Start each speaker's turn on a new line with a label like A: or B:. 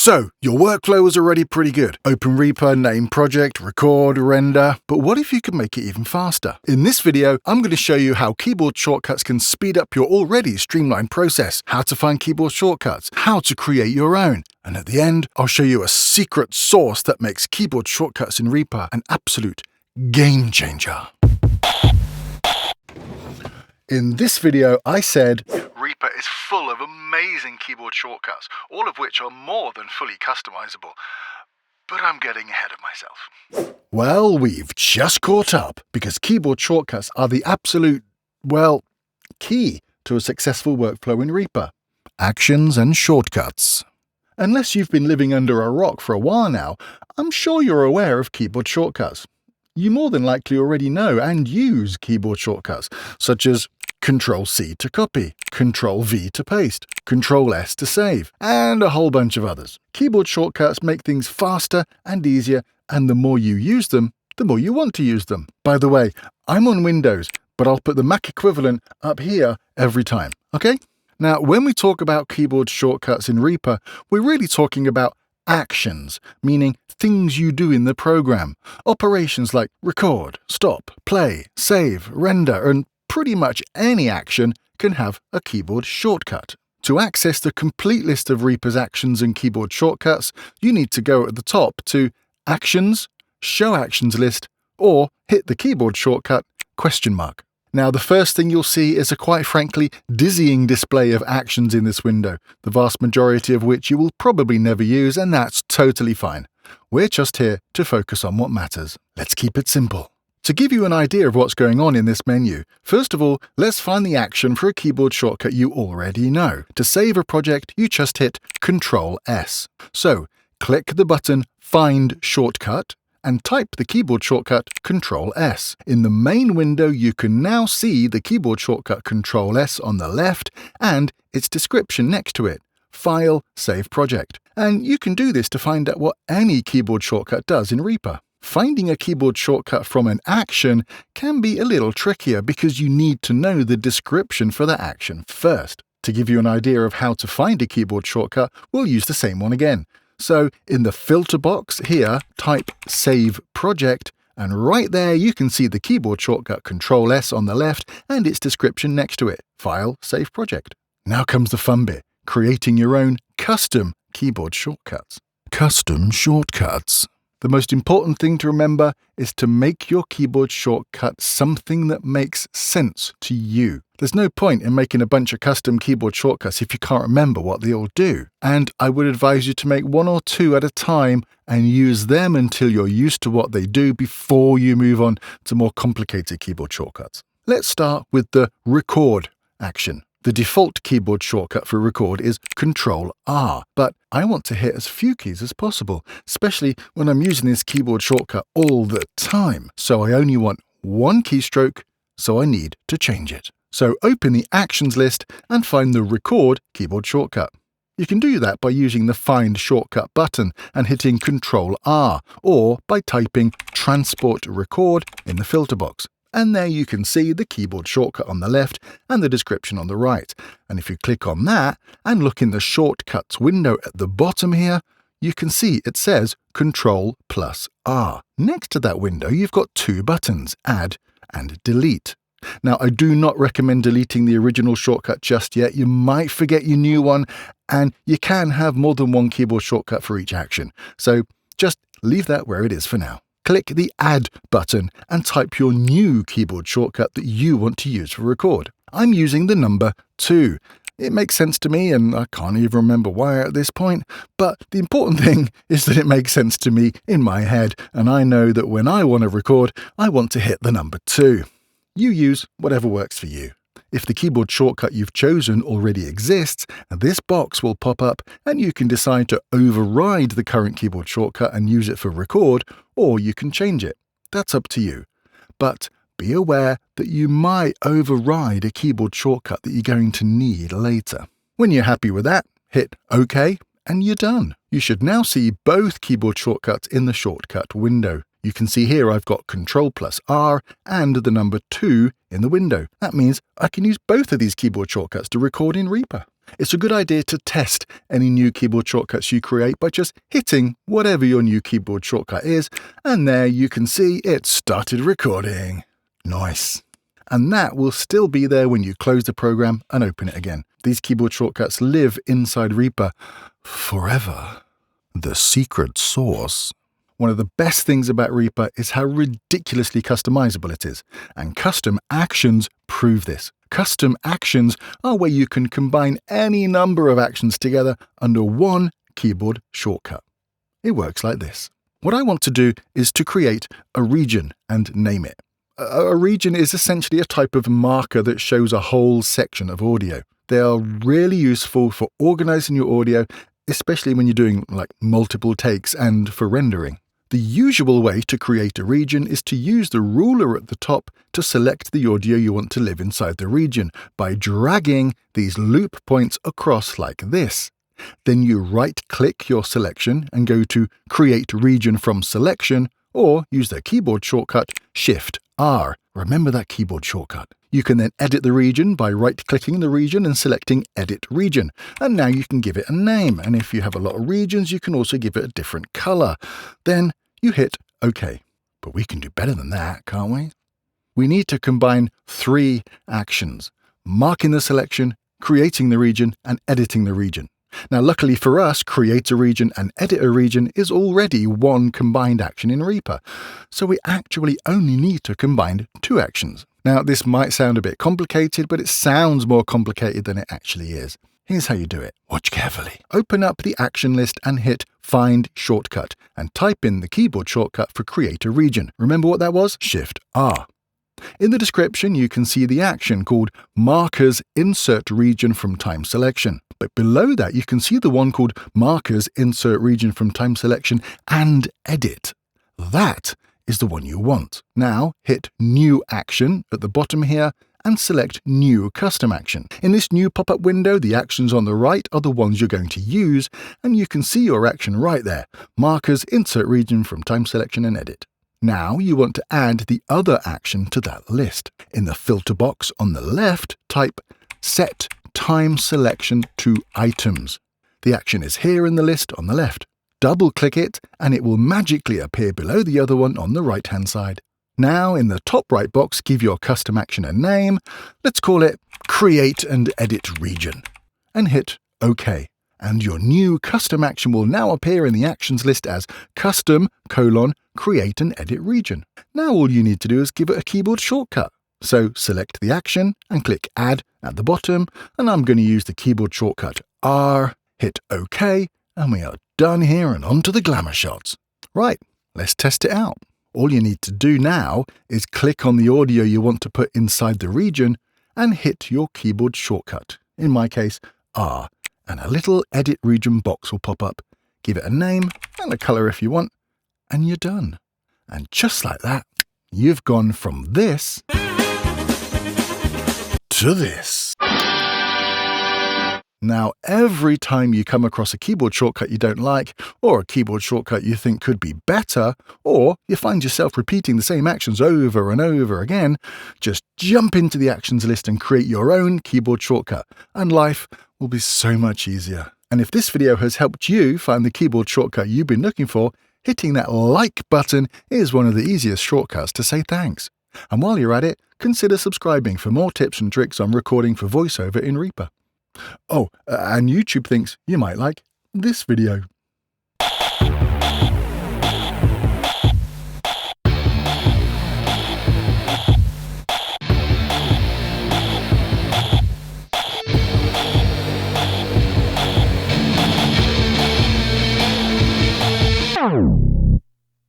A: So, your workflow was already pretty good. Open Reaper, name project, record, render. But what if you could make it even faster? In this video, I'm going to show you how keyboard shortcuts can speed up your already streamlined process, how to find keyboard shortcuts, how to create your own. And at the end, I'll show you a secret sauce that makes keyboard shortcuts in Reaper an absolute game changer. In this video, I said Reaper is full of amazing keyboard shortcuts, all of which are more than fully customizable. But I'm getting ahead of myself. Well, we've just caught up, because keyboard shortcuts are the absolute, key to a successful workflow in Reaper. Actions and shortcuts. Unless you've been living under a rock for a while now, I'm sure you're aware of keyboard shortcuts. You more than likely already know and use keyboard shortcuts, such as Control-C to copy, Control-V to paste, Control-S to save, and a whole bunch of others. Keyboard shortcuts make things faster and easier, and the more you use them, the more you want to use them. By the way, I'm on Windows, but I'll put the Mac equivalent up here every time, okay? Now, when we talk about keyboard shortcuts in Reaper, we're really talking about actions, meaning things you do in the program. Operations like record, stop, play, save, render, and pretty much any action can have a keyboard shortcut. To access the complete list of Reaper's actions and keyboard shortcuts, you need to go at the top to Actions, Show Actions List, or hit the keyboard shortcut ? Now, the first thing you'll see is a quite frankly dizzying display of actions in this window, the vast majority of which you will probably never use, and that's totally fine. We're just here to focus on what matters. Let's keep it simple. To give you an idea of what's going on in this menu, first of all, let's find the action for a keyboard shortcut you already know. To save a project, you just hit Control-S. So, click the button Find Shortcut and type the keyboard shortcut Control-S. In the main window, you can now see the keyboard shortcut Control-S on the left and its description next to it. File, Save Project. And you can do this to find out what any keyboard shortcut does in Reaper. Finding a keyboard shortcut from an action can be a little trickier because you need to know the description for that action first. To give you an idea of how to find a keyboard shortcut, we'll use the same one again. So in the filter box here, type Save Project, and right there you can see the keyboard shortcut Control-S on the left and its description next to it. File, Save Project. Now comes the fun bit, creating your own custom keyboard shortcuts. Custom shortcuts. The most important thing to remember is to make your keyboard shortcut something that makes sense to you. There's no point in making a bunch of custom keyboard shortcuts if you can't remember what they all do. And I would advise you to make one or two at a time and use them until you're used to what they do before you move on to more complicated keyboard shortcuts. Let's start with the record action. The default keyboard shortcut for record is Control-R, but I want to hit as few keys as possible, especially when I'm using this keyboard shortcut all the time. So I only want one keystroke, so I need to change it. So open the Actions list and find the Record keyboard shortcut. You can do that by using the Find Shortcut button and hitting Control-R, or by typing Transport Record in the filter box. And there you can see the keyboard shortcut on the left and the description on the right. And if you click on that and look in the Shortcuts window at the bottom here, you can see it says Control+R. Next to that window, you've got two buttons, Add and Delete. Now, I do not recommend deleting the original shortcut just yet. You might forget your new one, and you can have more than one keyboard shortcut for each action. So just leave that where it is for now. Click the Add button and type your new keyboard shortcut that you want to use for record. I'm using the number 2. It makes sense to me, and I can't even remember why at this point, but the important thing is that it makes sense to me in my head, and I know that when I want to record, I want to hit the number 2. You use whatever works for you. If the keyboard shortcut you've chosen already exists, this box will pop up and you can decide to override the current keyboard shortcut and use it for record, or you can change it. That's up to you. But be aware that you might override a keyboard shortcut that you're going to need later. When you're happy with that, hit OK and you're done. You should now see both keyboard shortcuts in the shortcut window. You can see here I've got Control+R and the number 2 in the window. That means I can use both of these keyboard shortcuts to record in Reaper. It's a good idea to test any new keyboard shortcuts you create by just hitting whatever your new keyboard shortcut is, and there you can see it started recording. Nice. And that will still be there when you close the program and open it again. These keyboard shortcuts live inside Reaper forever. The secret sauce. One of the best things about Reaper is how ridiculously customizable it is, and custom actions prove this. Custom actions are where you can combine any number of actions together under one keyboard shortcut. It works like this. What I want to do is to create a region and name it. A region is essentially a type of marker that shows a whole section of audio. They are really useful for organizing your audio, especially when you're doing multiple takes and for rendering. The usual way to create a region is to use the ruler at the top to select the audio you want to live inside the region by dragging these loop points across like this. Then you right-click your selection and go to Create Region from Selection, or use the keyboard shortcut Shift-R. Remember that keyboard shortcut. You can then edit the region by right-clicking the region and selecting Edit Region. And now you can give it a name, and if you have a lot of regions, you can also give it a different color. Then you hit OK. But we can do better than that, can't we? We need to combine 3 actions: marking the selection, creating the region, and editing the region. Now, luckily for us, create a region and edit a region is already one combined action in Reaper, so we actually only need to combine 2 actions. Now, this might sound a bit complicated, but it sounds more complicated than it actually is. Here's how you do it. Watch carefully. Open up the action list and hit Find Shortcut, and type in the keyboard shortcut for Create a Region. Remember what that was? Shift-R. In the description, you can see the action called Markers Insert Region from Time Selection. But below that, you can see the one called Markers Insert Region from Time Selection and Edit. That is the one you want. Now, hit New Action at the bottom here and select New Custom Action. In this new pop-up window, the actions on the right are the ones you're going to use, and you can see your action right there. Markers Insert Region from Time Selection and Edit. Now you want to add the other action to that list. In the filter box on the left, type Set Time Selection to Items. The action is here in the list on the left. Double-click it and it will magically appear below the other one on the right-hand side. Now in the top right box, give your custom action a name. Let's call it Create and Edit Region. And hit OK. And your new custom action will now appear in the actions list as Custom: Create and Edit Region. Now all you need to do is give it a keyboard shortcut. So select the action and click Add at the bottom, and I'm going to use the keyboard shortcut R, hit OK, and we are done here and on to the glamour shots. Right, let's test it out. All you need to do now is click on the audio you want to put inside the region and hit your keyboard shortcut, in my case R, and a little Edit Region box will pop up. Give it a name and a color if you want, and you're done. And just like that, you've gone from this to this. Now, every time you come across a keyboard shortcut you don't like, or a keyboard shortcut you think could be better, or you find yourself repeating the same actions over and over again, just jump into the actions list and create your own keyboard shortcut, and life will be so much easier. And if this video has helped you find the keyboard shortcut you've been looking for, hitting that like button is one of the easiest shortcuts to say thanks. And while you're at it, consider subscribing for more tips and tricks on recording for voiceover in Reaper. Oh, and YouTube thinks you might like this video.